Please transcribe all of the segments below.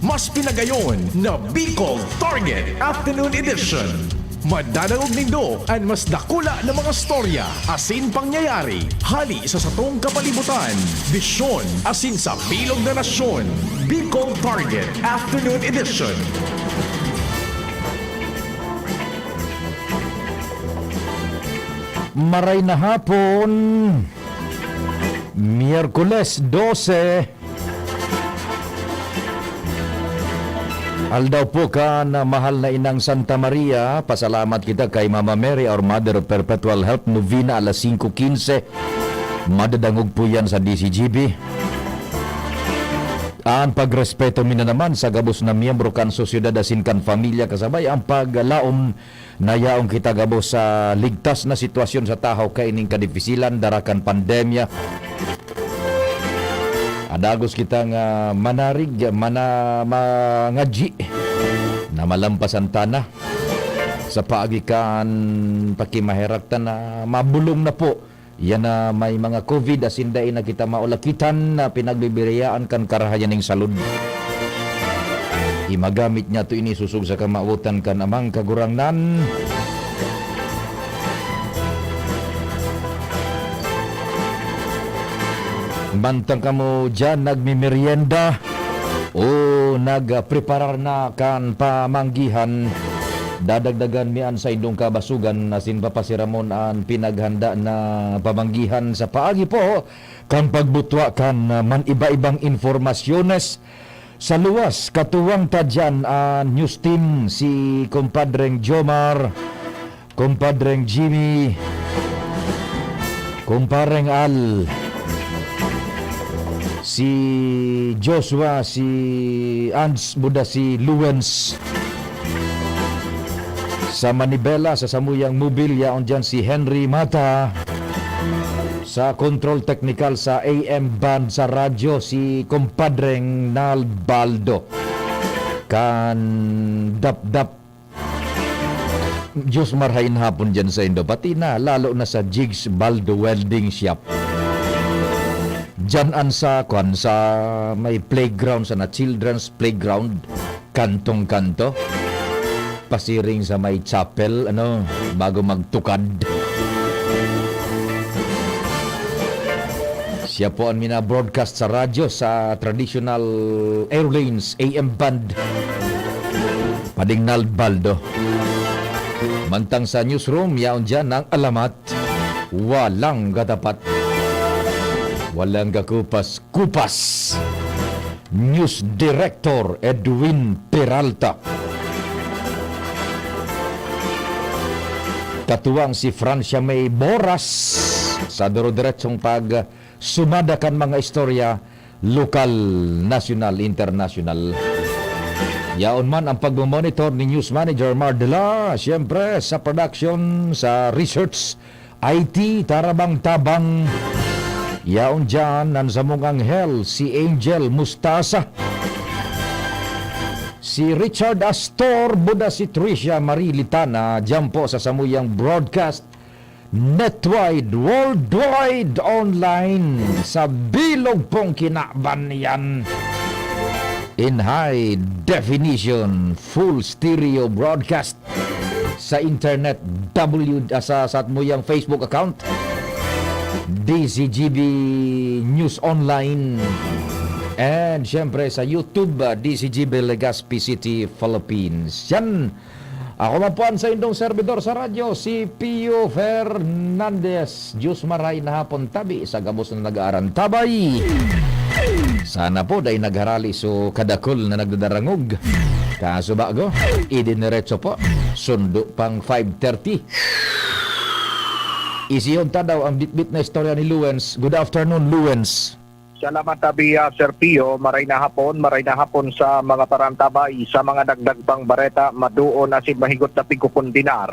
mas pinagayon na Bicol Target Afternoon Edition. Madadalog nindo ang mas dakula na mga storya, asin pangyayari, hali sa satong kapalibutan, bisyon, asin sa bilog na nasyon. Bicol Target Afternoon Edition. Maray na hapon, Miyerkules 12. Aldaw po ka na mahal na inang Santa Maria. Pasalamat kita kay Mama Mary, our Mother of Perpetual Help, Novena alas 5:15. Madadangog po yan sa DCGB. Ang pagrespeto mina naman sa gabos na miyembro kan sosyedad asin kan familia kasabay ang paglaom na yaong kita gabos sa ligtas na sitwasyon sa tahaw kaining kadifisilan darakan pandemya. Adagos kita nga manarig, mangaji na malampasan tana sa paagikan pakimaheraktan na mabulong na po. Yan na may mga COVID asinday na kita maulakitan na pinagbibirayaan kan karahayan ng salud. Imagamit niya to ini susug sa kamautan kan amang kagurangnan. Bantang kamo dyan nagmimerienda o nagpreparar na kan pamanggihan, dadagdagan mian sa indong kabasugan asin papasiramon ang pinaghanda na pamanggihan sa paagi po kan pagbutwa kan man iba-ibang informasyones sa luwas. Katuwang ta dyan ang news team si kumpadreng Jomar, kumpadreng Jimmy, kumpadreng Al, si Joshua, si Ans, Buda, si Luwens. Sa Manibela, sa Samuyang Mobilya, on dyan si Henry Mata. Sa Control Technical sa AM Band sa radyo, si kumpadreng Nal Baldo. Kan dap-dap Diyos marhain hapon dyan sa Indo. Pati na, lalo na sa Jigs Baldo Welding Shop. Diyan sa may playground sa na children's playground, kantong-kanto. Pasiring sa may chapel, bago magtukad. Siya po ang mina-broadcast sa radyo sa traditional Airlanes AM Band. Padingnal Baldo. Mantang sa newsroom, yaon dyan ang alamat, walang katapat. Walang kakupas-kupas. News Director Edwin Peralta. Katuwang si Francia May Boras sa duro-diretsong pag sumadakan mga istorya lokal, national, international. Yaon man ang pagmamonitor ni News Manager Mardela, siyempre sa production, sa research, IT, tarabang-tabang. Yaon dyan ang samong anghel, si Angel Mustasa, si Richard Astor, Buda, si Tricia Marilitana, dyan po sa Samuyang Broadcast, netwide, worldwide, online, sa bilog pong kinakban yan. In high definition, full stereo broadcast sa internet, sa Samuyang Facebook account, DCGB News Online, and syempre sa YouTube, DCGB Legazpi City, Philippines. Yan, ako mapuan sa indong servidor sa radyo, si Pio Fernandez. Diyos maray na hapon tabi sa gabos na nag-aaran tabay. Sana po dahil nagharali so kadakol na nagdadarangog. Kaso bago, idiniretso po, sundo pang 5:30. Isiyon ta daw ang bitbit na istorya ni Luwens. Good afternoon, Luwens. Salamat tabi, Sir Pio. Maray na hapon sa mga parantabay, sa mga dagdag pang bareta, maduo na si mahigot na pigupundinar.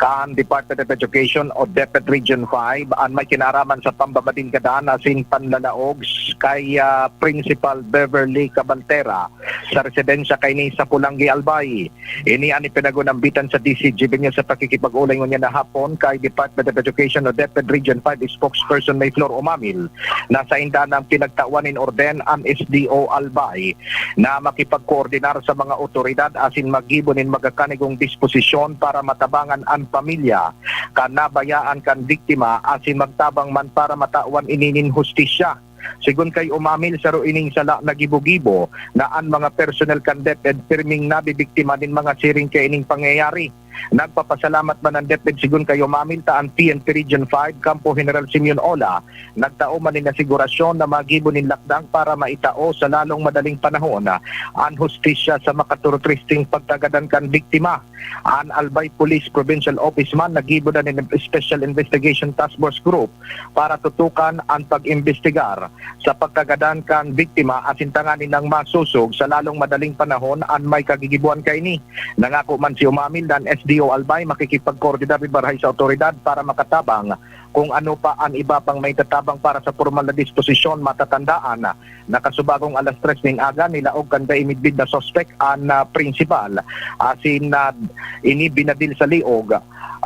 Kaan Department of Education o DepEd Region 5, ang may kinaraman sa pambamadin kadaan asin panlalaog kay Principal Beverly Cabantera sa residensya kay ni sa Pulanggi Albay. Ini ani pinagunambitan sa DCGB niya sa pakikipag-ulay niya na hapon kay Department of Education o DepEd Region 5 spokesperson Mayflor Umamil. Nasa inda ng nagtawanin orden ang SDO Albay na makipagkoordinar sa mga otoridad asin magibonin magakanigong disposisyon para matabangan ang pamilya kanabayaan kan biktima asin magtabang man para matawan ininin hustisya. Sigun kay umamil sa ruining sala nagibo-gibo na ang mga personnel kan DepEd pirming nabibiktima din mga siring kay ining pangyayari. Nagpapasalamat man ang DepEd sigun kay umamil ta ang PNP Region 5 Campo General Simeon Ola nagtao man nin asigurasyon na magibo nin lakdang para maitao sa lalong madaling panahon ang hustisya sa makaturutristing pagtagadan kan biktima. Ang Albay Police Provincial Office man nagibo na nin Special Investigation Task Force Group para tutukan ang pag-imbestigar sa pagkagadan kan biktima asin tanganin ng masusog sa lalong madaling panahon ang may kagigibuan kay ni. Nangako man si umamil dan SDO Albay makikipagkoordinar ni barahay sa otoridad para makatabang kung ano pa ang iba pang may tatabang para sa formal na disposisyon. Matatandaan na nakasubagong alas 3 ng aga nilaog kan imidbid na suspect ang principal asin na ini binadil sa liog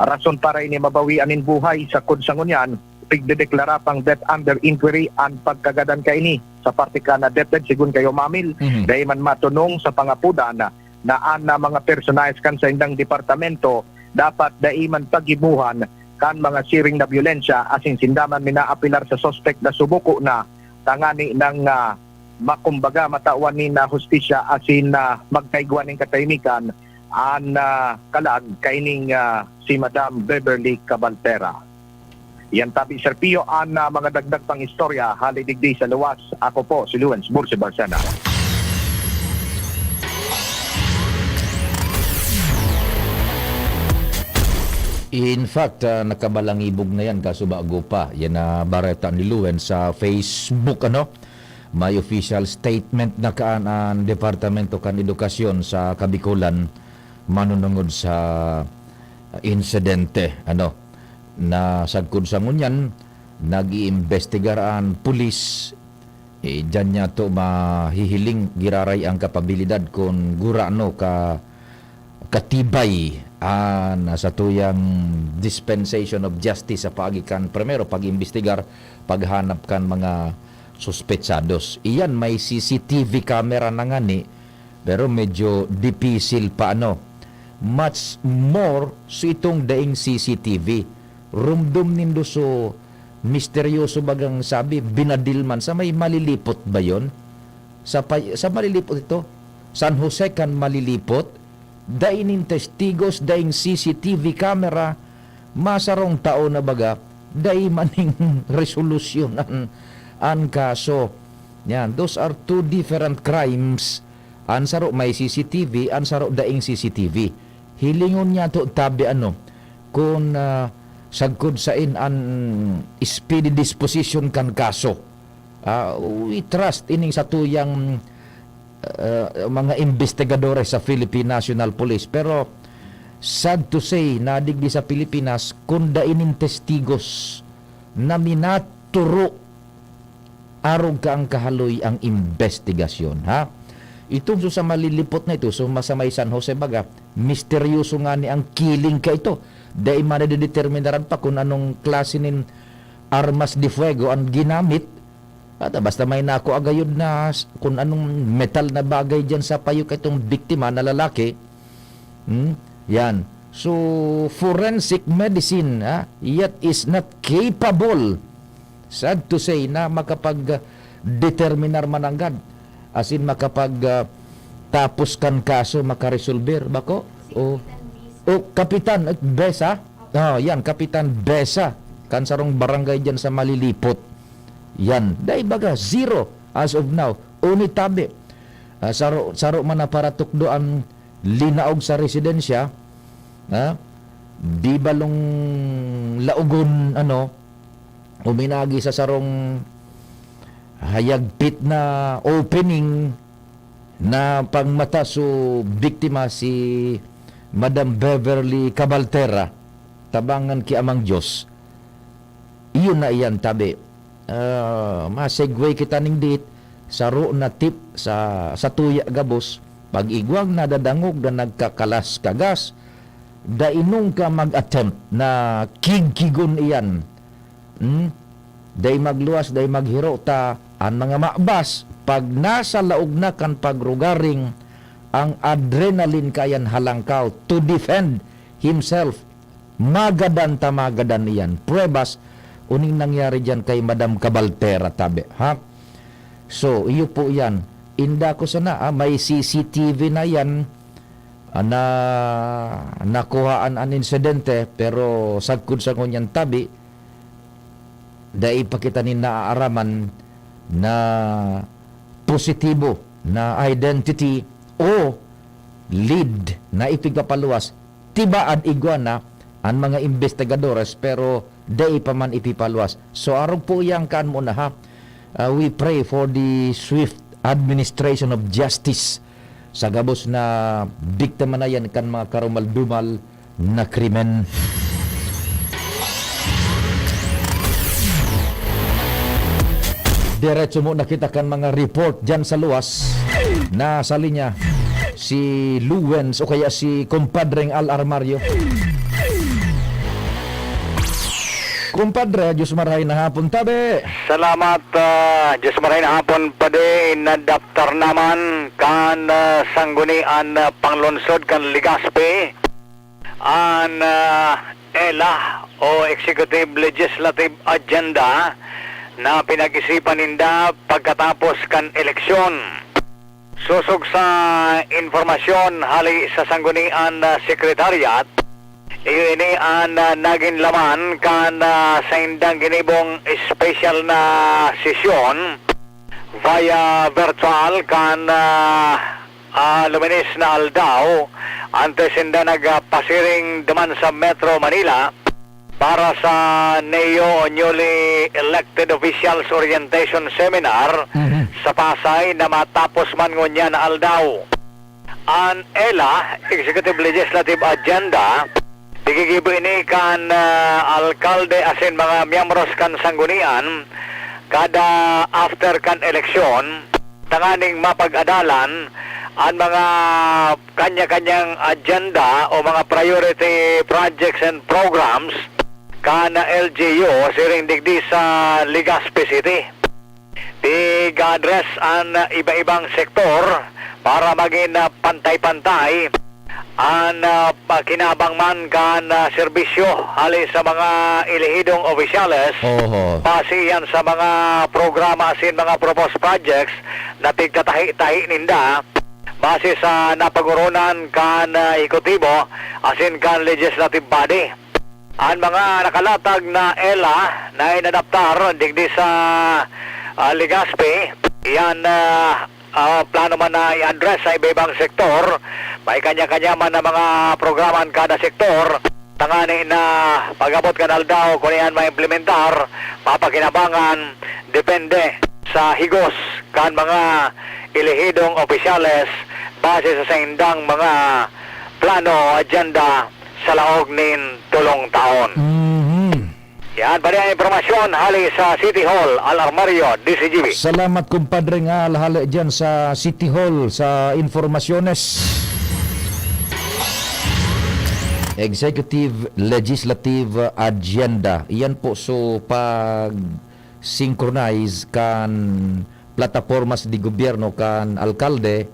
rason para ini mabawian in buhay sa kudsangunyan pigdedeklara pang death under inquiry ang pagkagadan kay ini sa parte ka na DepEd sigun kayo mamil dahil man matunong sa pangapudan na mga personalis kan sa indang departamento dapat daiman pagibuhan kan mga siring na byolensya asin sindaman minaapilar sa suspect na subuko na tangani ng makumbaga matawan ni na hustisya asin magkaigwan ng katahimikan an kalag kaining si Madam Beverly Cabaltera. Yan tabi Sir Pio ang mga dagdag pang istorya halidigdi sa luwas. Ako po si Luens Burse Barsana. In fact, nakabalangibog na yan kaso bago pa. Yan na bareta ni Luen sa Facebook, ano? May official statement na kaan ang Departamento kan Edukasyon sa Kabikulan manunungod sa insidente, ano? Na sagkod sa ngunyan, nag-iimbestigar ang pulis. Diyan niya to mahihiling giraray ang kapabilidad kung gurano katibay sa tuyang dispensation of justice sa pagikan primero pag-imbestigar paghanap kan mga suspetsados. Iyan may CCTV camera na ngani pero medyo dipisil pa much more so itong daing CCTV rumdum nindo so misteryoso bagang sabi binadilman sa may malilipot ba yon sa malilipot ito San Jose kan malilipot dainin testigos, daing CCTV camera, masarong tao na baga, daing maning resolusyon ang kaso. Yan, those are two different crimes. Ansaro may CCTV, ansaro daing CCTV. Hilingon niya to tabi kung sagkod sain ang speedy disposition kan kaso. We trust ining sa tuyang mga investigadores sa Philippine National Police pero sad to say nadigdi sa Pilipinas kung dainin testigos na minaturo arog ka ang kahaloy ang investigasyon itong sa malilipot na ito so masamay San Jose baga misteryoso nga ni ang killing ka ito dahil manadeterminaran pa kung anong klase nin armas de fuego ang ginamit. At basta may nako agayod na kung anong metal na bagay dyan sa payo kay itong biktima na lalaki. Yan. So, forensic medicine yet is not capable, sad to say, na makapag-determinar mananggad. As in, makapag-tapos kan kaso, makaresolver. Bako? O Kapitan Besa. Yan, Kapitan Besa. Kansarong barangay dyan sa Malilipot. Yan, dahil baga, zero as of now. Uni tabi. Saro man na para tukdo ang linaog sa residensya. Di balong laugon, uminagi sa sarong hayagpit na opening na pangmata so biktima si Madam Beverly Cabaltera. Tabangan ki amang Diyos. Iyon na iyan tabi. Masegway kita ning dit saro na tip sa tuya gabos pag igwang nadadangog na nagkakalas kagas dainong ka mag-attempt na kigkigon iyan day magluwas day maghiro ta ang mga makbas pag nasa laog na kan pagrugaring ang adrenaline kayan halangkaw to defend himself. Magadan iyan. Pruebas uning nangyari dyan kay Madam Cabaltera tabi. Ha? So, iyo po yan. Inda ko sana, may CCTV na yan na nakuhaan ang insidente, pero sagkod sa kunyan tabi, dahil ipakita ni naaaraman na positibo na identity o lead na ipigapaluwas tibaad iguana ang mga investigadores, pero dahil pa man ipipaluwas. So arog po yang kan mo na ha. We pray for the swift administration of justice sa gabos na biktima na yan kan mga karumal-dumal na krimen. Diretso mo nakita kan mga report dyan sa luwas na sa linya si Luwens o kaya si Compadreng Al Armario. Kumpadre, Diyos maray na hapon tabi. Salamat, Diyos maray na hapon pa din na daftar naman kan sanggunian panglonsod kan Legazpi an ELA o Executive Legislative Agenda na pinag-isipan ninda pagkatapos kan eleksyon. Susog sa informasyon hali sa sanggunian Secretariat, ini ang naging laman kan sa indang ginibong special na sesyon via virtual kan luminis na aldaw antes inda nagpasiring daman sa Metro Manila para sa NEO Newly Elected Officials Orientation Seminar sa Pasay na matapos man ngunya na aldaw. Ang ELA, Executive Legislative Agenda, digigibo ini kan alkalde asin mga miyembros kan sanggunian kada after kan eleksyon tanganing mapag-adalan ang mga kanya-kanyang agenda o mga priority projects and programs kana LGU siring digdi sa Legazpi City. Tig-address ang iba-ibang sektor para maging pantay-pantay ang kinabang man kan serbisyo hali sa mga ilihidong opisyales. Pasiyan sa mga programa asin mga proposed projects na tigtatahi-tahi ninda base sa napagurunan kan ekotibo asin kan legislative body. Ang mga nakalatag na ELA na inadaptar digdi sa Legazpi, yan plano man na i-address sa iba-ibang sektor. May kanya-kanya man na mga programan kada sektor. Tangani na pag-abot kanal daw kung yan ma-implementar, mapakinabangan, depende sa higos kan mga ilihidong opisyales base sa indang mga plano, agenda sa laog nin tulong taon. Yan, bali ang informasyon hali sa City Hall, Al Armario, DCGB. Salamat kumpadre nga hali dyan sa City Hall sa informasyones. Executive Legislative Agenda. Iyan po so pag synchronize kan plataformas di gobyerno kan alkalde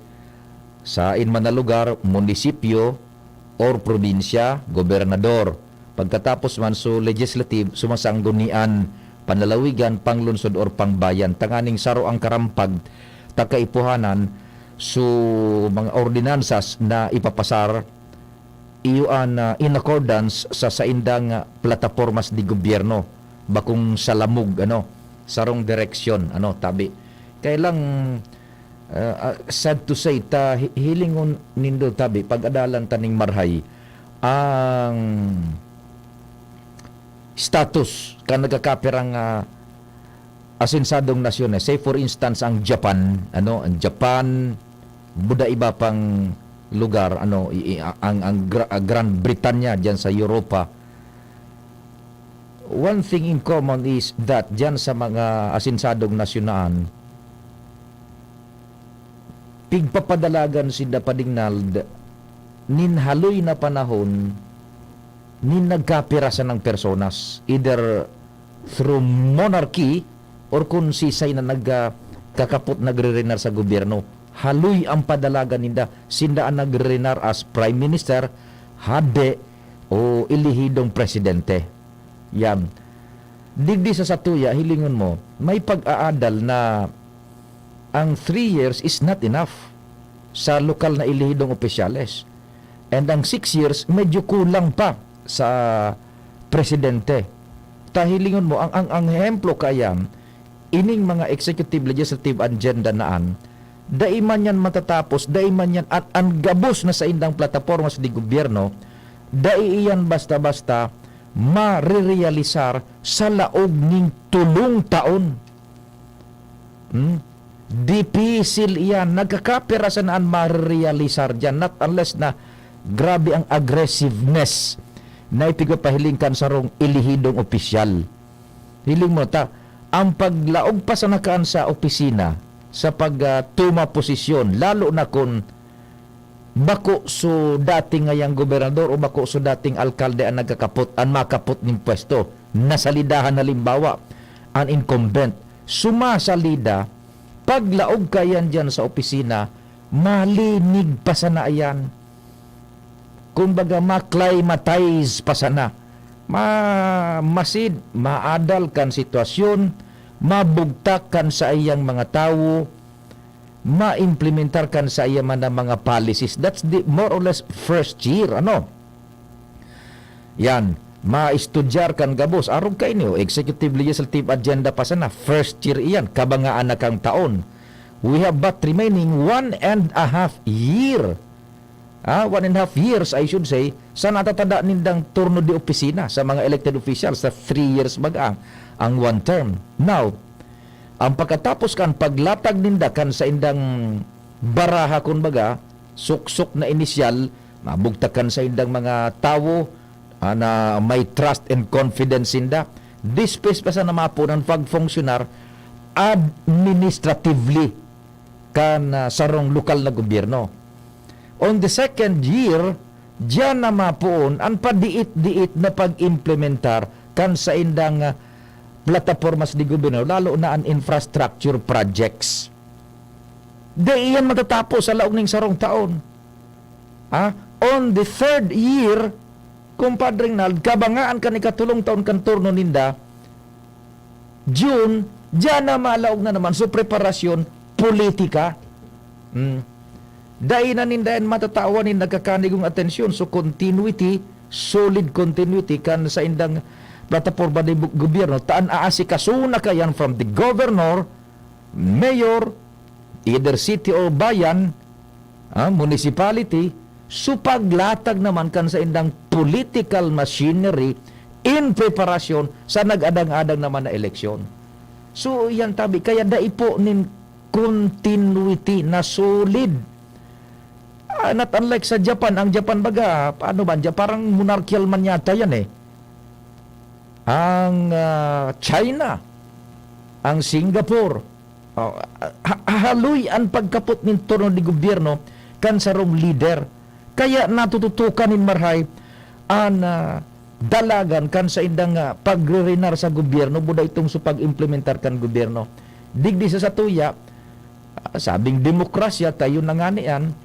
sa inman na lugar, munisipyo or probinsya, gobernador. Pagkatapos man so legislative, sumasanggunian, panlalawigan, panglunsod or pangbayan. Tanganing saro ang karampag, takaipuhanan, so mga ordinansas na ipapasar, iyon in accordance sa saindang plataformas di gobyerno. Bakong salamog, sarong direksyon, tabi. Kailang, sad to say, hilingon nindo tabi, pag-adalan taning marhay, ang status kan nagkakapirang asensadong nasyon. Say for instance ang Japan, ang Japan, buda iba pang lugar, ang Grand Britannia diyan sa Europa. One thing in common is that diyan sa mga asensadong nasyonan pigpapadalagan sida padingnald ninhaloy na panahon nin nagkapirasan ng personas either through monarchy or kung sisay na kakapot nagre-renar sa gobyerno, haloy ang padalagan ninda, sinda ang nagre-renar as Prime Minister, hade o ilihidong presidente. Yan. Digdi sa satuya, hilingon mo, may pag-aadal na ang 3 years is not enough sa lokal na ilihidong opisyales. And ang 6 years, medyo kulang pa sa presidente. Tahilingon mo, ang ehemplo kaya, ining mga executive legislative agenda naan, daiman yan matatapos, daiman yan at ang gabos na sa indang plataforma sa di gobyerno, daiyan basta-basta marirealisar sa laog ning 3 taon. Dipisil iyan, nagkakapira sa naan marirealisar dyan, not unless na grabe ang aggressiveness na ipigapahilingkan sa rong ilihidong opisyal. Hiling mo ta, ang paglaog pa sa nakaan sa opisina, sa pagtuma posisyon, lalo na kung bako so dating ngayang gobernador o bako so dating alkalde ang nagkakapot, ang makapot ng pwesto, nasalidahan halimbawa, ang incumbent, sumasalida, paglaog kayan dyan sa opisina, malinig pa sana yan. Kumbaga, ma-climatize pa sana. Masid, maadal kan sitwasyon, mabugtak kan sa iyang mga tao, ma-implementar kan sa iyang mga policies. That's the more or less first year. Ano? Yan. Ma-estudyar kan gabos. Arog kayo niyo, executive legislative agenda pa sana. First year iyan. Kabangaan na kang taon. We have but remaining 1.5 year. 1.5 years, I should say, sa natatada nindang turno di opisina sa mga elected officials sa 3 years baga ang 1 term. Now, ang pagkatapos kan paglatag ninda kan sa indang baraha kun baga, suksok na inisyal, mabugtakan sa indang mga tao na may trust and confidence inda, dispes pa sa namapo ng pag-functionar administratively kan sarong lokal na gobyerno. On the second year, diyan na mapoon ang padiit-diit na pag-implementar kan sa indang plataformas di gobyerno, lalo na ang infrastructure projects. Di iyan matatapos sa laog ning sarong taon. On the third year, kumpadring nal, kabangaan ka ni katulong taon kan turno ninda, June, diyan na malaog na naman so preparasyon politika. Dahil na nindayan matatawanin nagkakanigong atensyon so continuity, solid continuity kan sa indang plataforma ng gobyerno taan aasikasuna kayan from the governor, mayor, either city or bayan, municipality, so paglatag naman kan sa indang political machinery in preparasyon sa nag-adang-adang naman na eleksyon. So yan tabi, kaya daipo nin continuity na solid. Not unlike sa Japan. Ang Japan baga, paano ba? Parang monarchical man yata yan eh. Ang China, ang Singapore, haloy ang pagkapot ng turno di gobyerno kan sarong leader. Kaya natututukan in marhay ang dalagan kan sa indang pagre-renar sa gobyerno, buda itong sa pag-implementar kan gobyerno. Digdi sa satuya, sabing demokrasya, tayo nanganian,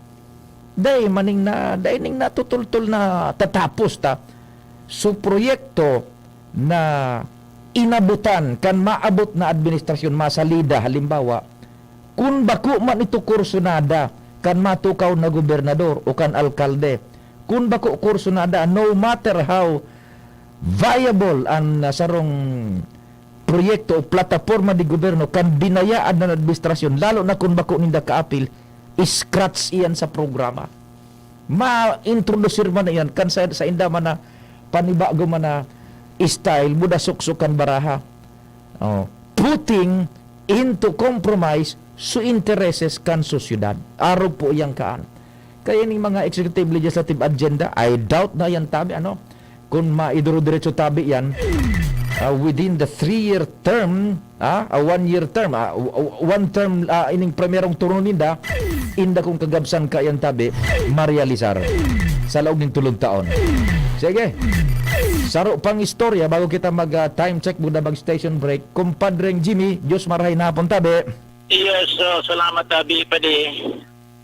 dahil maning na tutultul na tatapos ta. So proyekto na inabutan kan maabot na administrasyon masalida halimbawa kung bako man ito kursunada kan matukaw na gobernador o kan alkalde, kung bako kursunada, no matter how viable ang sarong proyekto o plataforma di gobyerno kan binayaan ng administrasyon, lalo na kung bako ninda kaapil, scratch iyan sa programa. Ma-introduce man na iyan kan sa inda man na panibago man na style, buda suksukan baraha. Putting into compromise su intereses kan sosyudad. Araw po iyang kaan. Kaya ning mga executive legislative agenda, I doubt na yan tabi, kung maiduro-diretso tabi yan, within the 3-year term, a 1-year term, 1 term ining primerong turno ninda, inda kung kagabsan ka yan tabi, marealisar sa loob ng 3 taon. Sige. Saro pang istorya bago kita mag-time check muna mag-station break. Kumpadreng Jimmy, Diyos marahay na hapon tabi. Yes, salamat Abi Padi.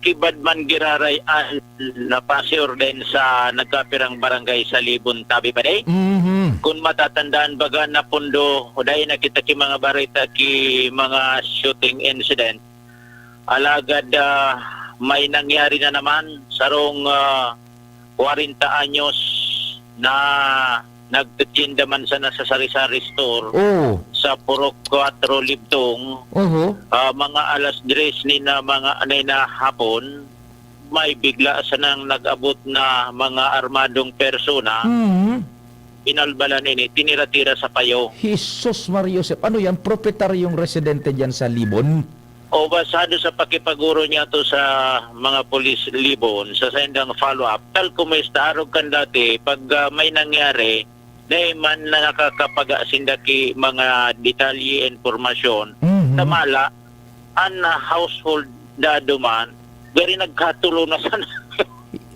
Kibad man giraray ang napasior din sa nagkapirang barangay sa Libon Tabi Padi. Mhm. Kung matatandaan baga na pundo, uday nakita ki mga barita ki mga shooting incident. Alagad may nangyari na naman sarong 40 anyos na nagtitinda man sana sa sari-sari store Oh. sa Purok 4 Libtong. Oho. Mga alas 10 ni na mga anay na hapon, may bigla sa nang nag-abot na mga armadong persona, Mhm. inalbalan ini, tinira-tira sa payo. Jesus Mario Joseph. Ano yan? Propietaryong residente dyan sa Libon? O basado sa pakipaguro niya to sa mga polis Libon, sa sendang follow-up, tal kumista arog kan dati, pag may nangyari, na man na nakakapag-asindaki mga detalye informasyon, Mhm. tamala, an household dado man, gari nagkatulo na sana.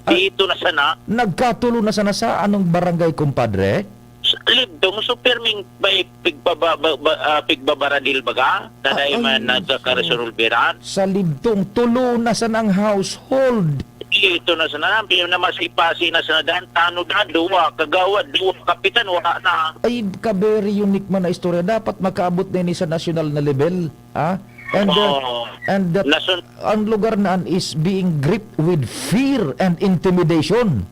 Dito na sana, Nagkatulo na sana sa anong barangay, kumpadre? Libdong, so perming may pigbabaradil baga, na Ay, man nagkakaresolveran. Sa Libtong, tulo na sa ng household. Dito na sana, na masipasi na sana daan, tano na, duwa, kagawad, duwa, kapitan, wala na. Ay, ka-very unique man na istorya. Dapat makaabot na ini sa national na level. Ha? And that, Nasun, ang lugar naan is being gripped with fear and intimidation.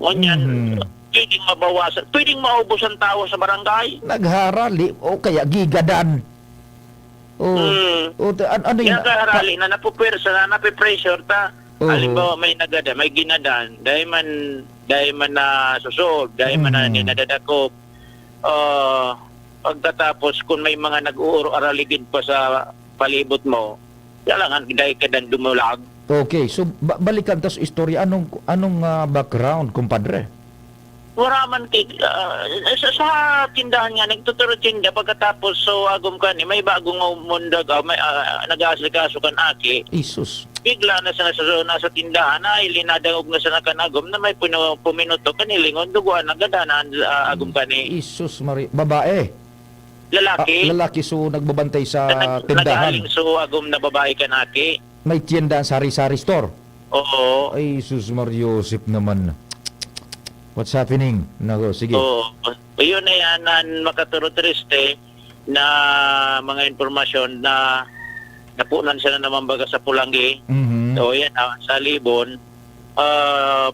ganyan, pwedeng mabawasan, pwedeng maubos ang tao sa barangay. Nagharali o kaya gigadan. O, ano yun? Kaya kaharali na napupwersa na napipressure ta. Oo. Halimbawa may nagada, may ginadan, dahil man na susolve, dahil man na ninadadakop. Pagkatapos kung may mga nag-uuro-araligid pa sa palibot mo, kailangan dahil ka dan dumulag. Okay, so balikan tas istorya. Anong background, kumpadre? Wala man sa tindahan nga nagtuturo tinda pagkatapos so agom ka ni may bagong mundag may nag-aasikaso kan aki. Isus. Bigla na sa nasa tindahan ay linadangog na sa nakanagom na may puminuto kanilingon duguan nagadanan agom ka ni Isus Maria. Babae. lalaki. Lalaki so nagbabantay sa tindahan. Nagaling so agom na babae kan aki. May tienda sari-sari store. Oo. Ay, Isus Mario Joseph naman. What's happening? Nako, sige. Oo. Yun na yan ang makaturo triste na mga informasyon na napunan sila naman baga sa Pulangi. Mhm. So yan, sa Libon,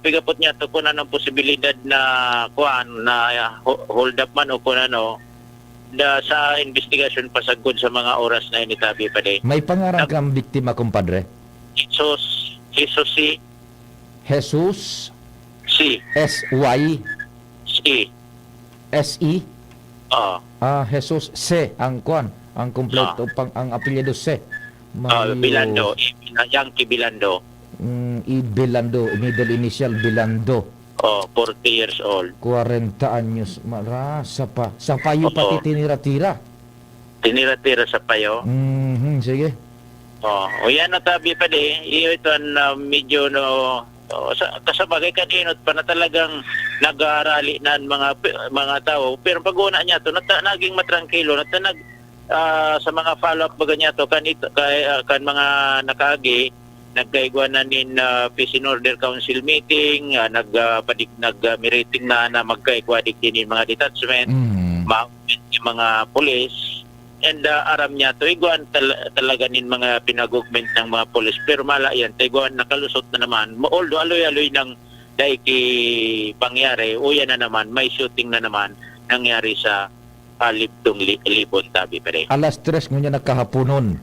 pigapot niya to kung anong posibilidad na hold up man o kung ano, sa investigation pasagod sa mga oras na initabi pa din. May pangarang kang biktima, kumpadre? Jesus si Jesus si S-Y si S-E Jesus C ang kwan ang kompleto ang apelyido C Bilando, Yankee Bilando. Bilando, middle initial Bilando. 40 years old. 40 anyos. Marasa pa. Sa payo pati tinira-tira. Tinira-tira sa payo. Mhm, sige. O yan natabi pa di. Ito medyo kasabagay kaninot pa na talagang nag-aarali na mga tao. Pero pag una niya to, naging matrangkilo. Sa mga follow-up baga niya to, kan mga nakagi, nagkaigwa na nin Peace and Order Council meeting, nag-mirating na magkaigwa din mga detachment, yung mga police, and aram niya to, iguan talaga nin mga pinag-augment ng mga police, pero mala yan, iguan nakalusot na naman, although aloy-aloy ng daiki pangyari, o yan na naman, may shooting na naman nangyari sa Libtong Libon Tabi pa rin. Alas 3 ngunya nagkahaponon.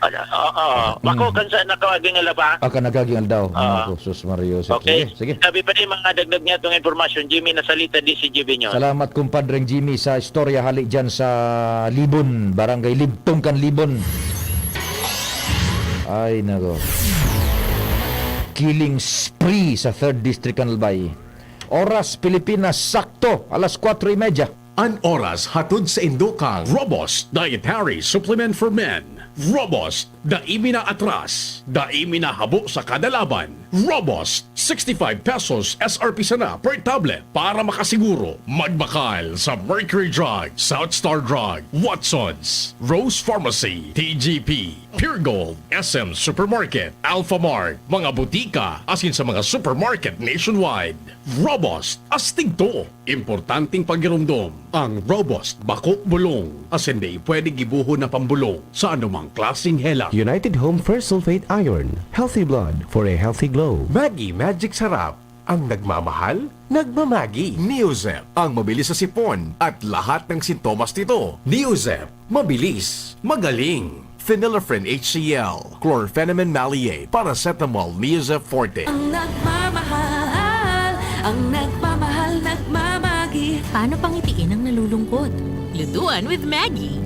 Ako kansa nakawaging alaba. Aka nagagingal daw. Ako, Sus Mario. Okay. Sige. Sabi pa rin mga dagdag niya itong informasyon. Jimmy, nasalita di si Jimmy nyo. Salamat kumpadreng Jimmy sa istorya hali dyan sa Libon, Barangay Libtong kan Libon. Ay nako. Killing spree sa 3rd District Albay. Oras Pilipinas sakto alas 4:30. An oras hatod sa Indokang Robust Dietary Supplement for Men. Robust Daimi na atras, daimi na habo sa kada laban. Robust, 65 pesos SRP sana per tablet para makasiguro. Magbakal sa Mercury Drug, South Star Drug, Watsons, Rose Pharmacy, TGP, Pure Gold, SM Supermarket, Alpha Mart, mga butika, asin sa mga supermarket nationwide. Robust, astig to. Importanteng pagirumdom. Ang Robust Bako Bulong. Asin di pwede gibuho na pambulong sa anumang klaseng hela. United Home First Sulfate Iron. Healthy blood for a healthy glow. Maggi Magic Sarap. Ang nagmamahal, nagmamagi. Neozep, ang mabilis sa sipon at lahat ng sintomas nito. Neozep, mabilis, magaling. Phenylephrine HCl, Chlorpheniramine Maleate, Paracetamol, Neozep Forte. Ang nagmamahal, ang nagmamahal, nagmamagi. Paano pangitiin ang nalulungkot? Lutuan with Maggie.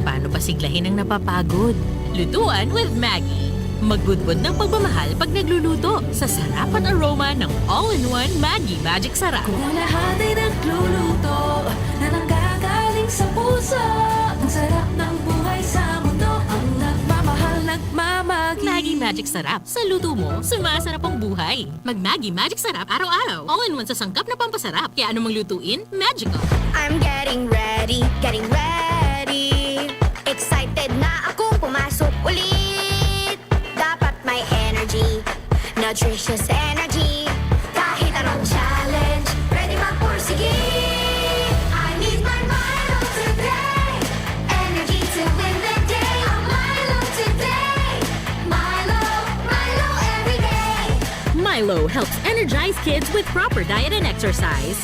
Paano pasiglahin ang napapagod? Lutuan with Maggie. Magbudbud ng pagmamahal pag nagluluto sa sarap at aroma ng all-in-one Maggie Magic Sarap. Kung ang lahat ay nagluluto na nanggagaling sa puso, ang sarap ng buhay sa mundo. Ang nagmamahal, nagmamagi. Maggie Magic Sarap. Sa luto mo, sumasarap ang buhay. Mag-Maggie Magic Sarap araw-araw. All-in-one sa sangkap na pampasarap. Kaya anumang lutuin, magical. I'm getting ready, getting ready. Excited na akong pumasok ulit. Dapat may energy, nutritious energy. Kahit anong challenge, ready magpursige. I need my Milo today. Energy to win the day. A Milo today. Milo, Milo every day. Milo helps energize kids with proper diet and exercise.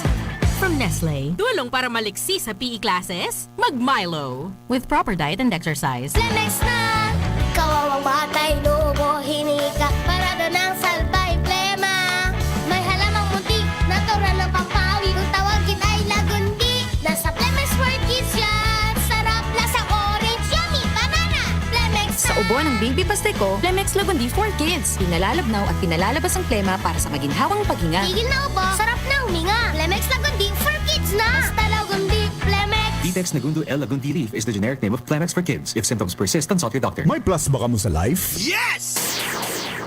From Nestle, tulong para maliksi sa PE classes? Mag-Milo. With proper diet and exercise. Lemex na! Kawawang batay, lubo, hinika. Parado ng salbay, plema. May halamang munti, natural ng pampawi. Kung tawagin ay lagundi. Nasa Plemex for Kids yan. Sarap, lasang orange, yummy, banana. Plemex Sa ubo ng baby pasteko, Plemex Lagundi for Kids. Pinalalabnaw at pinalalabas ang plema para sa maginhawang paghinga. Tigil na ubo, sarap na huminga. Plemex Lagundi for Kids na. Basta Lagundi, Plemex. Vitex Nagundo L. Lagundi Leaf is the generic name of Plemex for kids. If symptoms persist, consult your doctor. May plus ba ka mo sa life? Yes!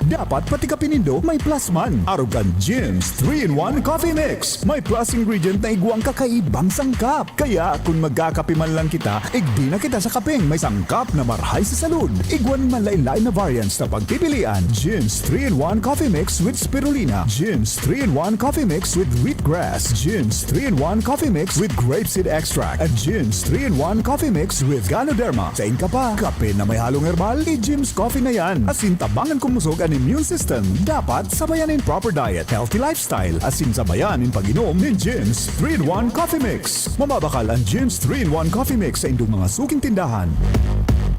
Dapat pati ka pinindo, may plus man. Arugan Gyms 3-in-1 Coffee Mix. May plus ingredient na iguang kakaibang sangkap. Kaya kung magkakape man lang kita, igdi na kita sa kapeng may sangkap na marhay sa salud. Iguan man lain-lain na variants na pagpipilian. Gyms 3-in-1 Coffee Mix with Spirulina. Gyms 3-in-1 Coffee Mix with Wheatgrass. Gyms 3-in-1 Coffee Mix with Grapeseed Extract. At Gyms 3-in-1 Coffee Mix with Ganoderma. Sa ka pa, kape na may halong herbal, i-Gyms Coffee na yan. Asin tabangan kumusog ang immune system. Dapat sabayanin proper diet, healthy lifestyle, asin sabayanin pag-inom ng Gyms 3-in-1 Coffee Mix. Mamabakal ang Gyms 3-in-1 Coffee Mix sa indong mga suking tindahan.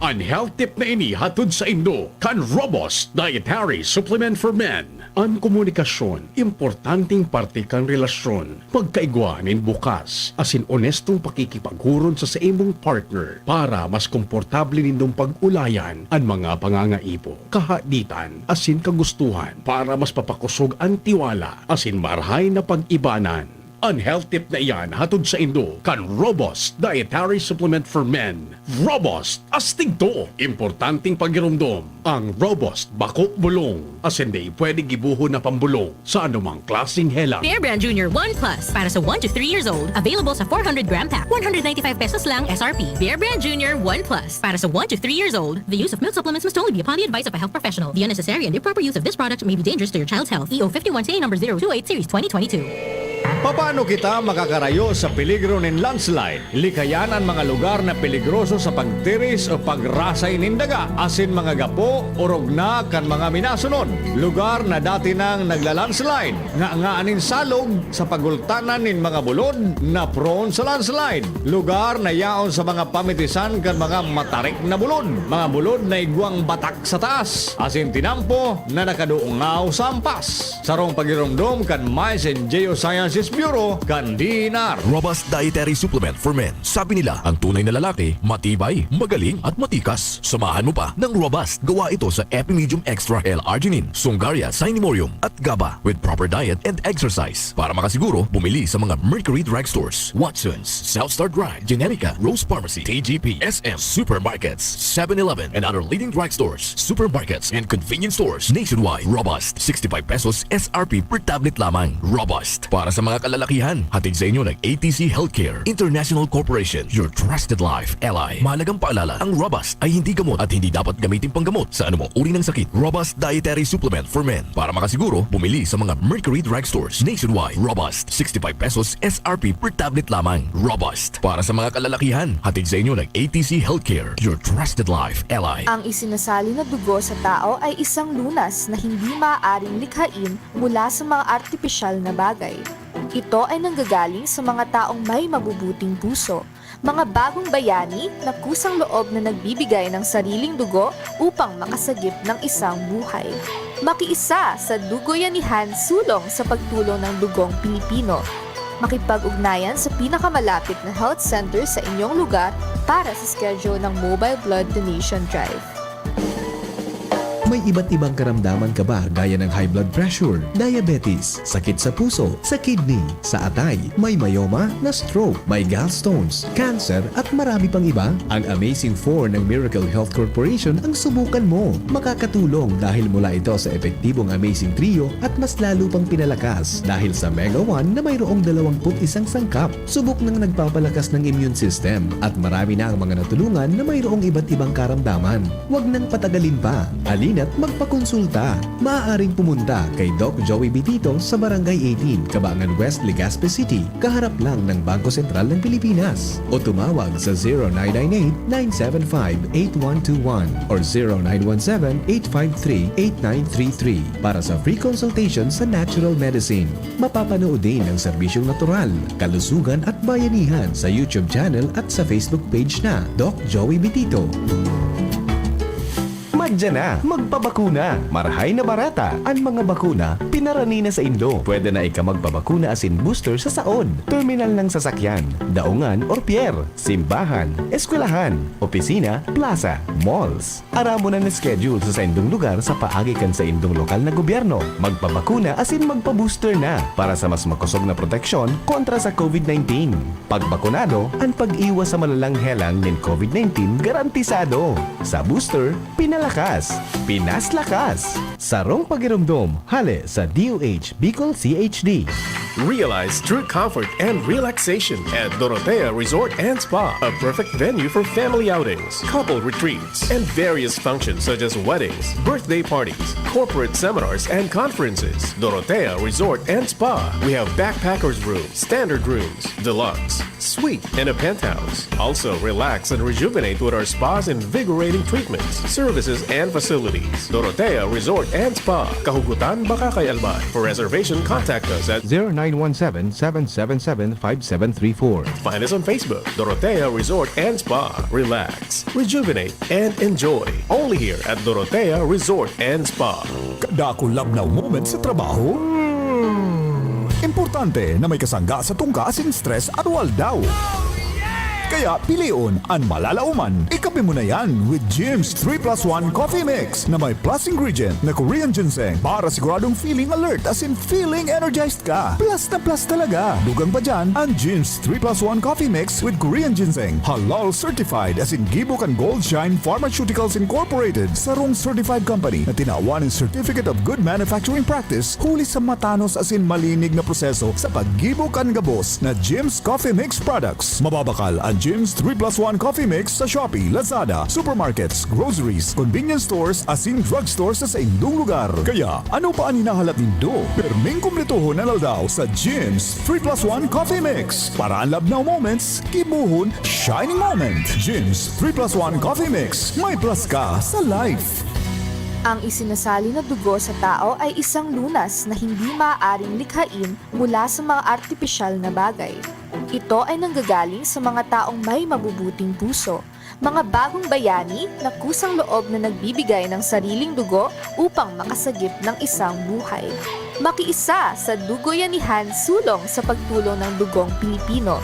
Ang health tip na ini hatod sa Indo, kan Robust Dietary Supplement for Men. Ang komunikasyon, importanteng parte kan relasyon. Pagkaigwanin bukas, asin honestong pakikipaghuron sa imong partner para mas komportable nindong pag-ulayan ang mga pangangaipo, kahaditan, asin kagustuhan para mas papakusog ang tiwala, asin marhay na pag-ibanan. Ang health tip na iyan hatod sa Indo kan Robust Dietary Supplement for Men. Robust, astig to. Importanteng pagirumdom. Ang Robust Bako Bulong. Asin di pwede gibuho na pambulong sa anumang klaseng hela. Bear Brand Junior 1 Plus para sa 1 to 3 years old. Available sa 400-gram pack. 195 pesos lang SRP. Bear Brand Junior 1 Plus para sa 1 to 3 years old. The use of milk supplements must only be upon the advice of a health professional. The unnecessary and improper use of this product may be dangerous to your child's health. EO 51 CA number 028 series 2022. Paano kita makakarayo sa peligro ng landslide? Likayan ang mga lugar na peligroso sa pagtiris o pagrasay ng daga, asin mga gapo, orog na kan mga minasunod. Lugar na dati nang nagla-landslide, nga anin salog sa pagultanan ng mga bulod na prone sa landslide. Lugar na yaon sa mga pamitisan kan mga matarik na bulod, mga bulod na igwang batak sa taas, asin tinampo na nakaduungaw sa ampas. Sarong pagirumdom kan Mais and Geoscience Services Bureau, Kandinar. Robust Dietary Supplement for Men. Sabi nila, ang tunay na lalaki, matibay, magaling at matikas. Samahan mo pa ng Robust. Gawa ito sa Epimedium Extra L-Arginine, Sungaria, Sinemorium at GABA with proper diet and exercise. Para makasiguro, bumili sa mga Mercury Drugstores, Watson's, Southstar Drug, Generica, Rose Pharmacy, TGP, SM, Supermarkets, 7-Eleven, and other leading drugstores, supermarkets, and convenience stores nationwide. Robust, 65 pesos SRP per tablet lamang. Robust, para sa mga kalalakihan. Hatid sa inyo ng ATC Healthcare International Corporation, your trusted life ally. Mahalagang paalala, ang Robust ay hindi gamot at hindi dapat gamitin panggamot sa anumang uri ng sakit. Robust Dietary Supplement for Men. Para makasiguro, bumili sa mga Mercury Drugstores nationwide. Robust, 65 pesos SRP per tablet lamang. Robust, para sa mga kalalakihan. Hatid sa inyo ng ATC Healthcare, your trusted life ally. Ang isinasali na dugo sa tao ay isang lunas na hindi maaaring likhain mula sa mga artipisyal na bagay. Ito ay nanggagaling sa mga taong may mabubuting puso, mga bagong bayani na kusang loob na nagbibigay ng sariling dugo upang makasagip ng isang buhay. Makiisa sa Dugoyanihan sulong sa pagtulong ng dugong Pilipino. Makipag-ugnayan sa pinakamalapit na health center sa inyong lugar para sa schedule ng Mobile Blood Donation Drive. May iba't ibang karamdaman ka ba gaya ng high blood pressure, diabetes, sakit sa puso, sa kidney, sa atay, may myoma, na stroke, may gallstones, cancer at marami pang iba? Ang Amazing 4 ng Miracle Health Corporation ang subukan mo. Makakatulong dahil mula ito sa epektibong Amazing Trio at mas lalo pang pinalakas dahil sa Mega 1 na mayroong 21 sangkap. Subok ng nagpapalakas ng immune system at marami na ang mga natulungan na mayroong iba't ibang karamdaman. Huwag nang patagalin pa. Alina't magpakonsulta. Maaaring pumunta kay Doc Joey Bitito sa Barangay 18, Cabangan West, Legazpi City, kaharap lang ng Bangko Sentral ng Pilipinas. O tumawag sa 0998-975-8121 or 0917-853-8933 para sa free consultation sa natural medicine. Mapapanood din ang serbisyong natural, kalusugan at bayanihan sa YouTube channel at sa Facebook page na Doc Joey Bitito. Madya na, magpabakuna. Marahay na barata. Ang mga bakuna, pinarani na sa Indo. Pwede na ika magpabakuna asin booster sa saod, terminal ng sasakyan, daungan or pier, simbahan, eskwelahan, opisina, plaza, malls. Aramo na schedule sa indong lugar sa paagikan sa indong lokal na gobyerno. Magpabakuna asin magpa-booster na para sa mas makusog na proteksyon kontra sa COVID-19. Pagbakunado, ang pag-iwas sa malalang helang ng COVID-19 garantisado. Sa booster, pinalakas, Pinas lakas. Sarong pagirumdom, hale sa DOH Bicol CHD. Realize true comfort and relaxation at Dorotea Resort and Spa, a perfect venue for family outings, couple retreats, and various functions such as weddings, birthday parties, corporate seminars, and conferences. Dorotea Resort and Spa. We have backpackers rooms, standard rooms, deluxe, suite, and a penthouse. Also, relax and rejuvenate with our spas and invigorating treatments, services, and facilities. Dorotea Resort and Spa, Kahugutan, Bakakay, Albay. For reservation, contact us at 0917-777-5734. Find us on Facebook, Dorotea Resort and Spa. Relax, rejuvenate, and enjoy. Only here at Dorotea Resort and Spa. Kadako labnaw moment sa trabaho? Importante na may kasangga sa tungka asin stress at waldaw. Kaya piliun ang malalauman. Ikape mo na yan with Jim's 3+1 Coffee Mix na may plus ingredient na Korean ginseng para siguradong feeling alert as in feeling energized ka. Plus na plus talaga. Dugang pa dyan ang Jim's 3+1 Coffee Mix with Korean ginseng. Halal certified as in Gibok and Gold Shine Pharmaceuticals Incorporated. Sarong certified company na tinawan ng Certificate of Good Manufacturing Practice huli sa matanos as in malinig na proseso sa paggibok ang gabos na Jim's Coffee Mix products. Mababakal ang Jim's 3+1 Coffee Mix sa Shopee, Lazada, supermarkets, groceries, convenience stores, asin drugstores sa indong lugar. Kaya, ano pa ang hinahalat nindo? Perming kumplituhon na daw sa Jim's 3+1 Coffee Mix. Para ang labnaw moments, kibuhon, shining moment. Jim's 3+1 Coffee Mix. May plus ka sa life. Ang isinasali na dugo sa tao ay isang lunas na hindi maaaring likhain mula sa mga artipisyal na bagay. Ito ay nanggagaling sa mga taong may mabubuting puso, Mga bagong bayani na kusang loob na nagbibigay ng sariling dugo upang makasagip ng isang buhay. Makiisa sa Dugoyanihan sulong sa pagtulong ng dugong Pilipino.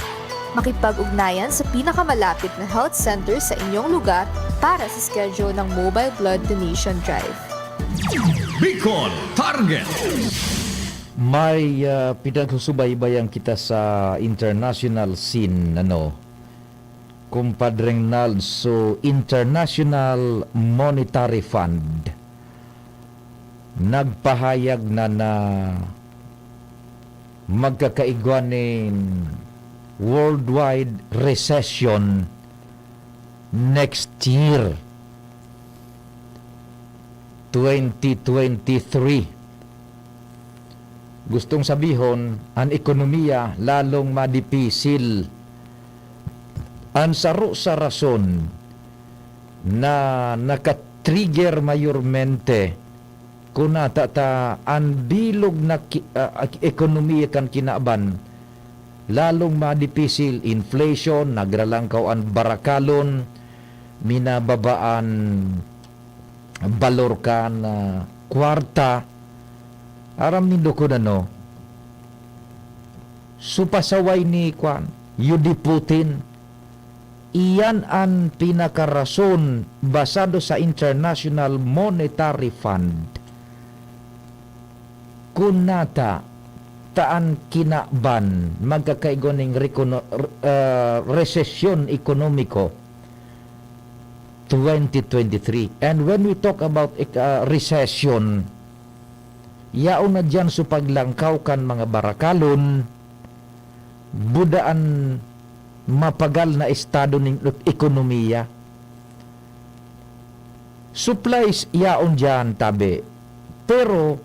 Makipag-ugnayan sa pinakamalapit na health center sa inyong lugar para sa schedule ng Mobile Blood Donation Drive. Bicol Target. May pinagsusubaybayan kita sa international scene, kumpadreng Nald, so International Monetary Fund nagpahayag na magkakaigwanin worldwide recession next year, 2023. Gustong sabihon, ang ekonomiya lalong madipisil. Ang saro sa rason na nakatrigger mayormente kung natata ang bilog na ekonomiya kan kinaban, lalong madipisil. Inflation, nagralangkaw ang barakalon, minababaan balor kan kwarta. Aram nindo ko supasaway ni Yudi Putin. Iyan ang pinakarason basado sa International Monetary Fund. Kunata taan kinaban magkakaigoning resesyon ekonomiko 2023. And when we talk about recession, yaon na dyan sa paglangkaw kan mga barakalon, budaan mapagal na estado ng ekonomiya. Supplies yaon dyan tabi. Pero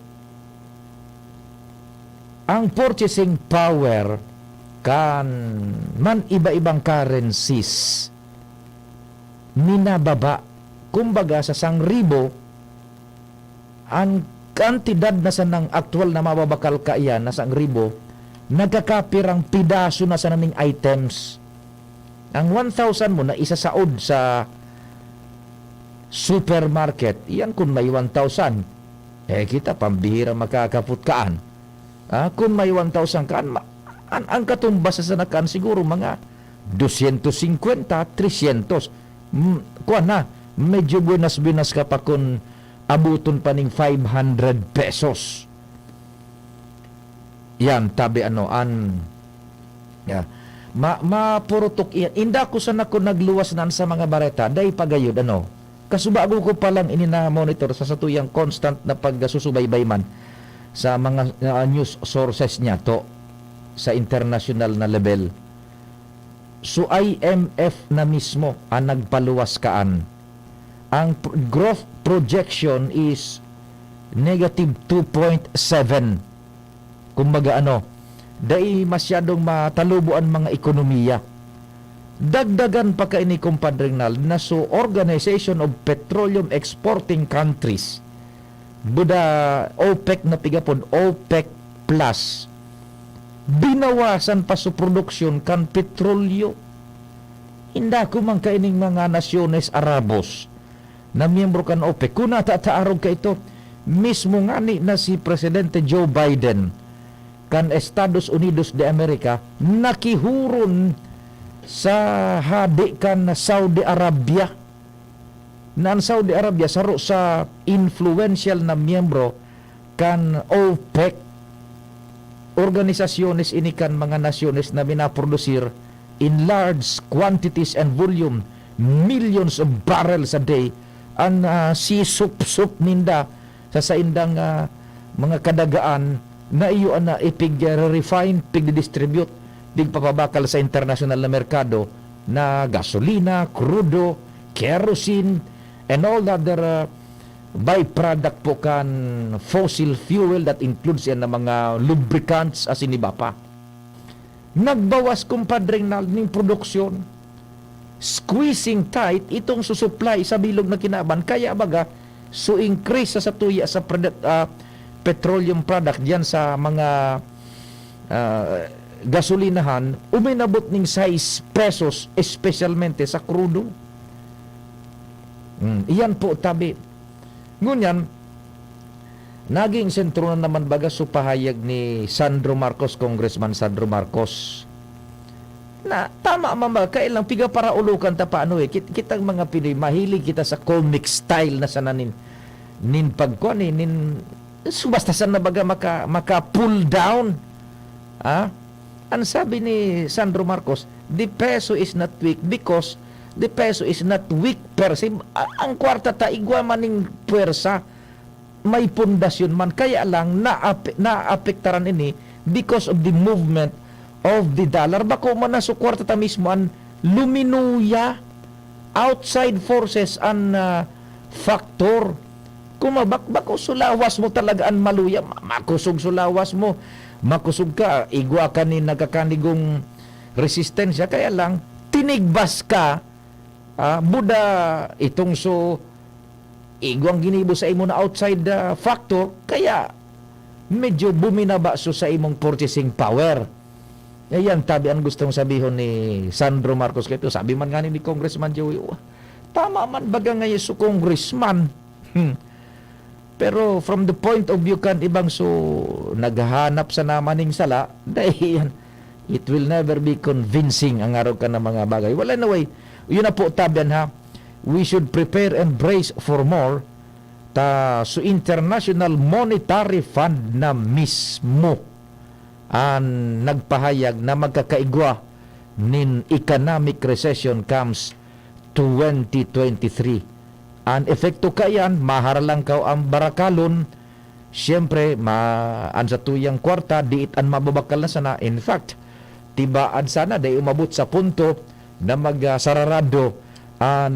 ang purchasing power kan man iba-ibang currencies minababa. Kumbaga sa 1,000 ang kantidad na sa ng aktual na mababakal kaiyan na sa 1,000, nagkakapirang pidaso na sa naming items. Ang 1,000 mo na isa saod sa supermarket, iyan kung may 1,000, kita pambihira makakaput kaan. Kung may 1,000 kaan, ang katumbas sa nakaan siguro mga 250, 300. Kuan na, medyo buenas-buenas ka pa kung abuton pa ning 500 pesos. Yan, tabi mapurutok iyan. Inda ko sana ko nagluwas nan sa mga bareta, day pagayod, kasubago ko palang inina-monitor sa satuyang constant na pagsusubaybay man sa mga news sources niya to sa international na level. So IMF na mismo ang nagpaluwas kaan. Ang growth projection is negative 2.7. Kumbaga dai masyadong matalubuan mga ekonomiya. Dagdagan pa kaini kumpadring na so Organization of Petroleum Exporting Countries, buda OPEC na pigapon, OPEC Plus, binawasan pa sa produksyon kan petrolyo. Hinda ko man kaining mga nasyones Arabos na miyembro kan OPEC. Kung natataarog ka ito, mismo nga na si Presidente Joe Biden kan Estados Unidos de America nakihuron sa hadi kan Saudi Arabia. Na ang Saudi Arabia saro sa influential na miyembro kan OPEC. Organisasyones ini kan mga nasyones na binaprodusir in large quantities and volume, millions of barrels a day, ang sisup-sup ninda sa indang mga kadagaan na iyo na ipig-refine, pig-distribute, pig-papabakal sa international na merkado na gasolina, crudo, kerosene, and all other byproduct po kan fossil fuel that includes yan na mga lubricants as iniba pa. Nagbawas kumpadring na ng produksyon, squeezing tight itong susupply sa bilog na kinaban, kaya baga so increase sa tuya sa petroleum product diyan sa mga gasolinahan uminabot ning 6 pesos especialmente sa crudo. Iyan po tabi. Ngunyan, naging sentro na naman baga supahayag ni Sandro Marcos, Congressman Sandro Marcos, na tama mama, kailang piga para ulukan ta paano kitang mga Pinoy, mahilig kita sa comic style na sananin nin pagkuan nin subastasan na baga maka pull down. Ang sabi ni Sandro Marcos, the peso is not weak because the peso is not weak per se. Ang kwarta ta igwa maning puwersa, may pundasyon man, kaya lang naapektaran ini because of the movement of the dollar. Bako man na sa kwarta ta mismo ang luminuya, outside forces ang factor. Kung mabakbako sulawas mo talaga ang maluya, makusog sulawas mo, makusog ka, igwa ka ni nagkakanigong resistensya, kaya lang tinigbas ka, buda itong so igwang ginibo sa imo na outside factor, kaya medyo buminaba so sa imong purchasing power. Ayan, tabi ang gustong sabihin ni Sandro Marcos kito. Sabi man nga ni Congressman Joey, tama man baga ngayon so congressman. Pero from the point of view kan ibang so naghahanap sa namaning sala, dahil it will never be convincing ang araw ka ng mga bagay. Well, anyway, yun na po tabian ha. We should prepare and brace for more so International Monetary Fund na mismo ang nagpahayag na magkakaigwa nin economic recession comes 2023. Ang efekto kayan, maharalang ka ang barakalon, siyempre, ang sa tuyang kwarta, diit ang mababakal na sana. In fact, tibaan sana, dahil umabot sa punto na magsararado ang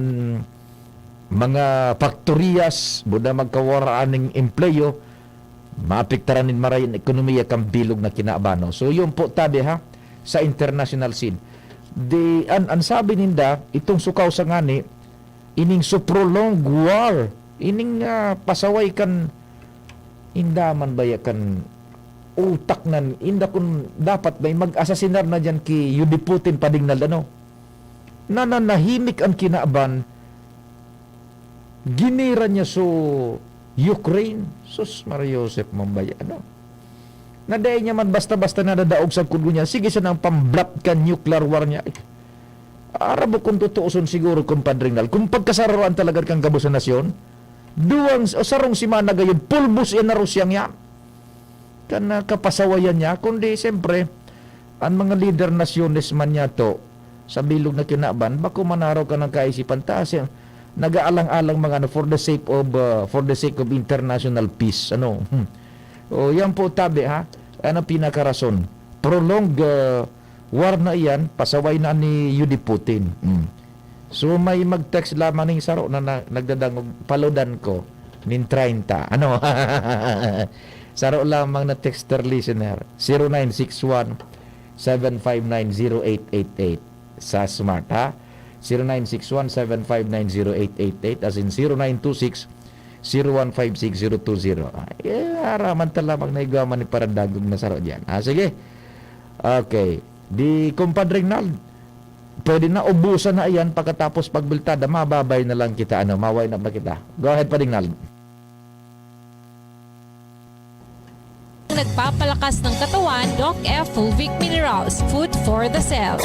mga faktoriyas, buda magkawaraan ng empleyo, maapektaran nin marayin ekonomiya kang bilog na kinaabano. So, yun po tabi ha, sa international scene. Ang sabi ninda, itong sukaw sa ngani, ining so prolonged war, ining pasaway kan indaman baya kan utak nan inda kun dapat bay mag-asasinar na dyan ki Yudi Putin padingnal ano nananahimik ang kinaaban, ginira niya so Ukraine. Sus Maria Joseph mambaya ano naday niya man basta-basta na dadaog sa kugo niya, sige siya nang pamblap kan nuclear war niya. Arabo kung tutuuson siguro kumpadring nal. Kung pagkasararuan talaga kang gabo sa nasyon, duwang sarong si mana gayon, pulbos yan na Rusyang yan. Kana kapasawayan niya, kundi siyempre, ang mga leader nasyones man niya to, sa bilog na kinaban, bako manaraw ka ng kaisipan taas yan. Nag-aalang-alang mga for the sake of international peace. O yan po tabi ha, ano pinakarason? Prolonged war na iyan, pasaway na ni Yudi Putin. So may mag-text lamang ng saro na nagdadangog, palodan ko, nin 30. Ano? Saro lamang na texter listener, 0961-759-0888 sa smart ha. 0961-759-0888 as in 0926-0156-020. Araman talamang na igaman ni parandagog na saro dyan. Sige. Okay. Di kumpadring nal, pwede na ubusan na iyan pagkatapos pagbiltada, mababay na lang kita, maway na ba kita. Go ahead, Padring Nal. Nagpapalakas ng katawan, Doc F. Fulvic Minerals, food for the cell.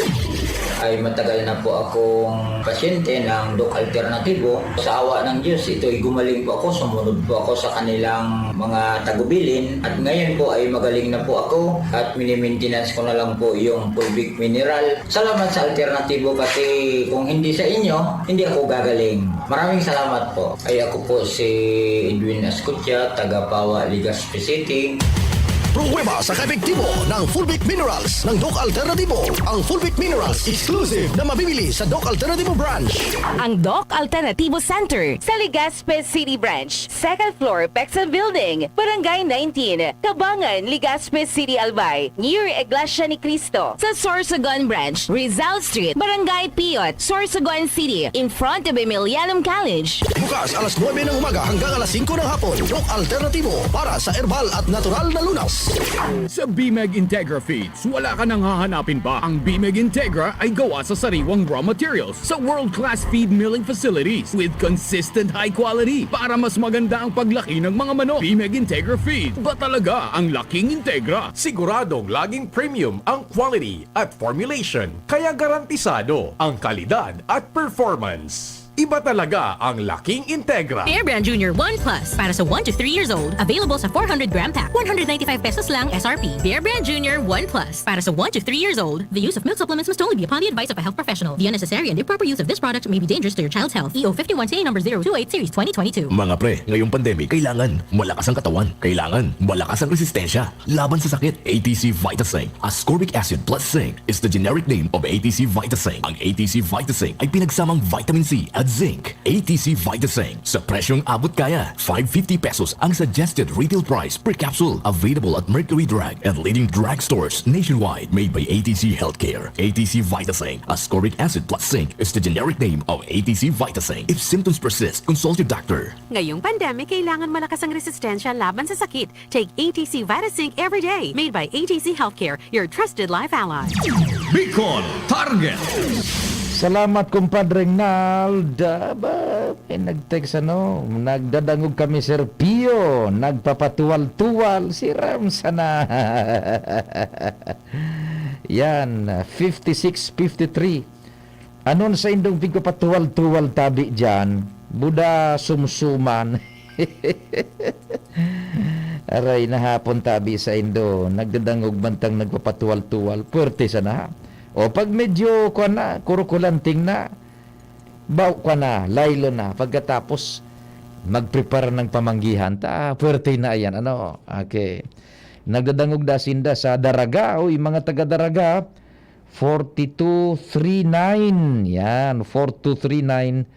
Ay matagal na po akong pasyente ng Doc Alternatibo. Sa awa ng Diyos, ito'y gumaling po ako, sumunod po ako sa kanilang mga tagubilin. At ngayon po ay magaling na po ako at mini-maintenance ko na lang po yung Fulvic Mineral. Salamat sa Alternatibo kasi kung hindi sa inyo, hindi ako gagaling. Maraming salamat po. Ay ako po si Edwin Ascutya, taga Pawa, Legazpi City. Pruweba sa kaepektibo ng Fulvic Minerals ng Doc Alternatibo. Ang Fulvic Minerals exclusive na mabibili sa Doc Alternatibo branch. Ang Doc Alternatibo Center sa Legazpi City Branch, 2nd floor, Pexa Building, Barangay 19, Tabangan, Legazpi City, Albay, near Iglesia ni Cristo. Sa Sorsogon Branch, Rizal Street, Barangay Piot, Sorsogon City, in front of Emilianum College. Bukas alas 9 ng umaga hanggang alas 5 ng hapon. Doc Alternatibo para sa herbal at natural na lunas. Sa BMEG Integra Feeds, wala ka nang hahanapin pa. Ang BMEG Integra ay gawa sa sariwang raw materials sa world-class feed milling facilities with consistent high quality para mas maganda ang paglaki ng mga manok. BMEG Integra Feed, ba talaga ang laking Integra? Siguradong laging premium ang quality at formulation, kaya garantisado ang kalidad at performance. Iba talaga ang laking Integra. Bear Brand Junior 1 Plus para sa 1 to 3 years old. Available sa 400 gram pack. 195 pesos lang SRP. Bear Brand Junior 1 Plus para sa 1 to 3 years old. The use of milk supplements must only be upon the advice of a health professional. The unnecessary and improper use of this product may be dangerous to your child's health. EO 51CA number 028 series 2022. Mga pre, ngayong pandemic, kailangan malakas ang katawan. Kailangan malakas ang resistensya laban sa sakit. ATC Vitasync, ascorbic acid plus zinc is the generic name of ATC Vitasync. Ang ATC Vitasync ay pinagsamang vitamin C at zinc. ATC Vitasync sa presyong abot kaya. 550 pesos ang suggested retail price per capsule. Available at Mercury Drug and leading drug stores nationwide. Made by ATC Healthcare. ATC Vitasync, ascorbic acid plus zinc is the generic name of ATC Vitasync. If symptoms persist, consult your doctor. Ngayong pandemic, kailangan malakas ang resistensya laban sa sakit. Take ATC Vitasync every day. Made by ATC Healthcare, your trusted life ally. Bicol Target. Salamat kumpadreng Nalda. May nag-text nagdadangog kami Sir Pio, nagpapatuwal-tuwal si Ram sana. Yan, 56-53. Anon sa indong pagpapatuwal-tuwal tabi dyan, Buda sumsuman. Aray nahapon tabi sa indo, nagdadangog bantang nagpapatuwal-tuwal, puwerte sana. O pag medyo kurukulanting na, baw na, laylo na, pagkatapos mag-prepare ng pamanggihan, puwerte na yan, okay. Nagdadangog dasinda sa Daraga, mga taga-Daraga, 4239, yan, 4239,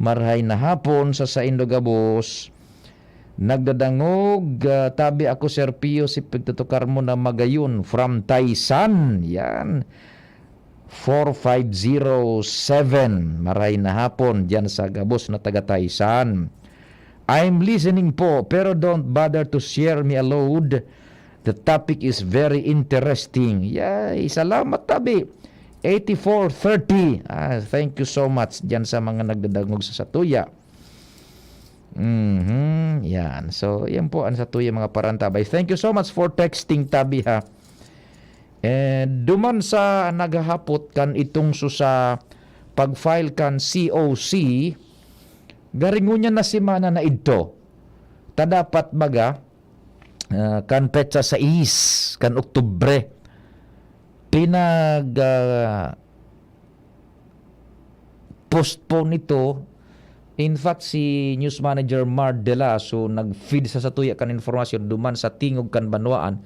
marhay na hapon sa Saindo Gabos, nagdadangog, tabi ako Sir Pio, si pagtutukar mo na magayon, from Taisan, yan, 4507, maray na hapon dyan sa Gabos na taga Taisan. I'm listening po, pero don't bother to share me a load. The topic is very interesting. Yay, salamat tabi. 8430. Thank you so much dyan sa mga nagdadangog sa Satuya. Yan. So, yan po ang Satuya mga parantabay. Thank you so much for texting tabi ha. Duman sa naghahapot kan itong sa pag-file kan COC, garingunya na simana na ito. Dapat baga, kan petsa sa kan Oktubre, postpone ito. In fact, si News Manager Mar De Lasso nag-feed sa Satuya kan informasyon duman sa tingog kan Banwaan.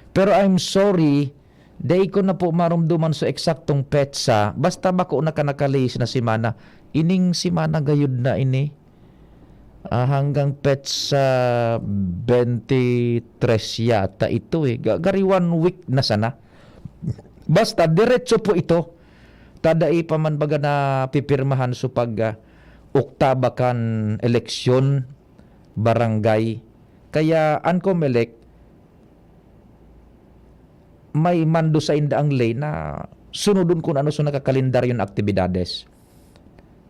Pero I'm sorry, day ko na po marumduman sa eksaktong petsa. Basta ba ko nakanakalase na simana, ining simana gayud na ini. Hanggang petsa 23 yata ito Gari 1 week na sana. Basta diretso po ito. Tadai pa man baga na pipirmahan so pag oktabakan eleksyon barangay. Kaya Ancomelec may mando sa inda ang lay na sunodun kung ano sa nakakalendaryo ng aktibidades.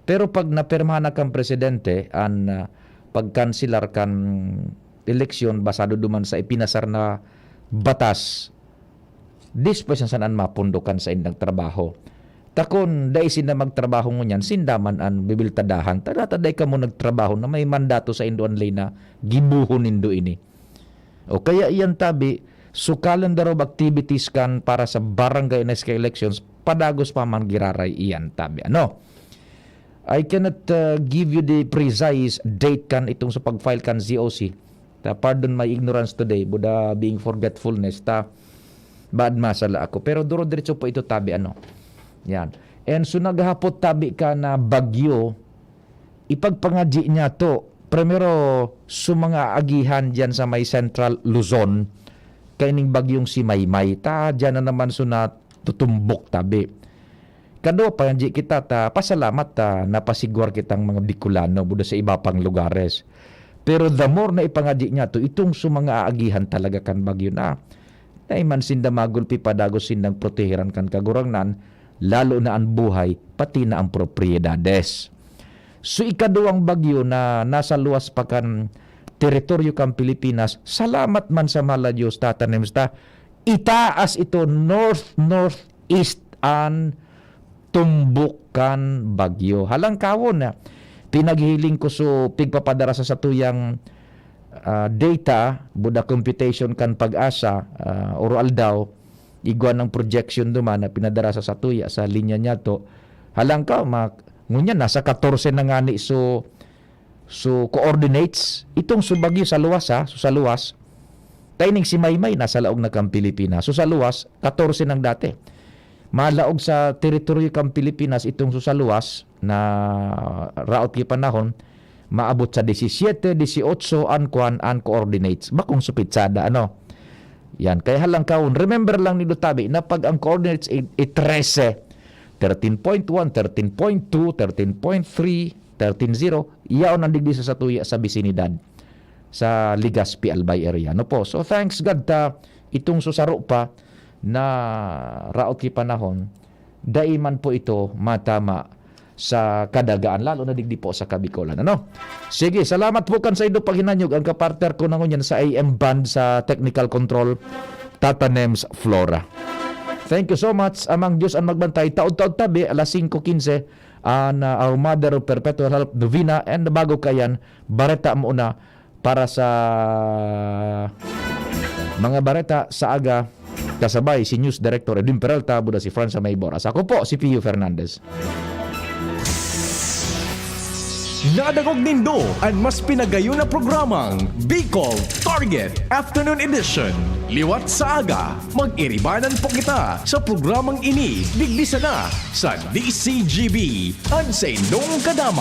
Pero pag napirmahan na kang presidente an pagkansilar kan eleksyon basado duman sa ipinasar na batas, dispa siya saan mapundukan sa indang trabaho. Takon, dahil sina magtrabaho ngunyan, sindaman an bibiltadahan, taday ka mo nagtrabaho na may mandato sa indo anlay na gibuhon nindo ini. O kaya iyan tabi, so calendar of activities kan para sa barangay NSK elections, padagos pa man giraray iyan tabi. I cannot give you the precise date kan itong sa pag-file kan COC. Pardon my ignorance today, buda being forgetfulness, bad masala ako. Pero duro diretso po ito tabi, Yan. And so naghapot tabi ka na bagyo, ipagpangadyi niya to, primero mga agihan dyan sa may Central Luzon, kaining bagyong si Maymay, dyan na naman so na tutumbok tabi. Kado pa kita pasalamat napasigwar kitang mga Bicolano buda sa iba pang lugares. Pero the more na ipangadyi niya to, itong mga aagihan talaga kan bagyo na. Naiman sinda magulpi padagos sindang proteheran kan kagurangnan, lalo na ang buhay, pati na ang propriedades. So ikaduwang bagyo na nasa luwas pa kan teritoryo kan Pilipinas, salamat man sa mala Diyos, tatanim ta, itaas ito north-northeast an tumbukan bagyo. Halang kawon na, pinaghiling ko so pigpapadara sa satuyang data, buda computation kan pag-asa, oral daw, iguan ng projection duman na pinadara sa satuya sa linya niya to. Halang ka, ngunyan, nasa 14 na nga ni so coordinates itong subagyo sa luwas sa luwas. Taining si Maymay nasa laog na kang Pilipinas. So sa luwas 14 nang dati. Malaog sa teritoryo kang Pilipinas itong sa luwas na raot ki panahon maabot sa 17, 18 an coordinates. Bakong supitsada ano. Yan kaya halang kaon. Remember lang ni Dutabi na pag ang coordinates ay 13, 13.1, 13.2, 13.3 13.0, iyaon ang digdi sa satuya sa bisinidad sa Legazpi Albay area. No po. So thanks God itong susaro pa na raot ki panahon, daiman po ito matama sa kadagaan, lalo na digdi po sa Kabikolan. Ano? Sige, salamat po kan sa ido paghinanyog ang kapartner ko nangunyan sa AM band sa technical control, Tatanems Flora. Thank you so much. Amang Diyos ang magbantay. Taod-taod tabi, alas 5:15, and our Mother of Perpetual Help, Novena, and bago kayan, bareta muna para sa mga bareta sa aga, kasabay si News Director Edwin Peralta, buda si Franza Mayboras. Ako po, si Pio Fernandez. Nadagog nindo ang mas pinagayon na programang Bicol Target Afternoon Edition. Liwat sa aga, mag-iribanan po kita sa programang ini, diglisa na sa DCGB. Ansa indong kadama.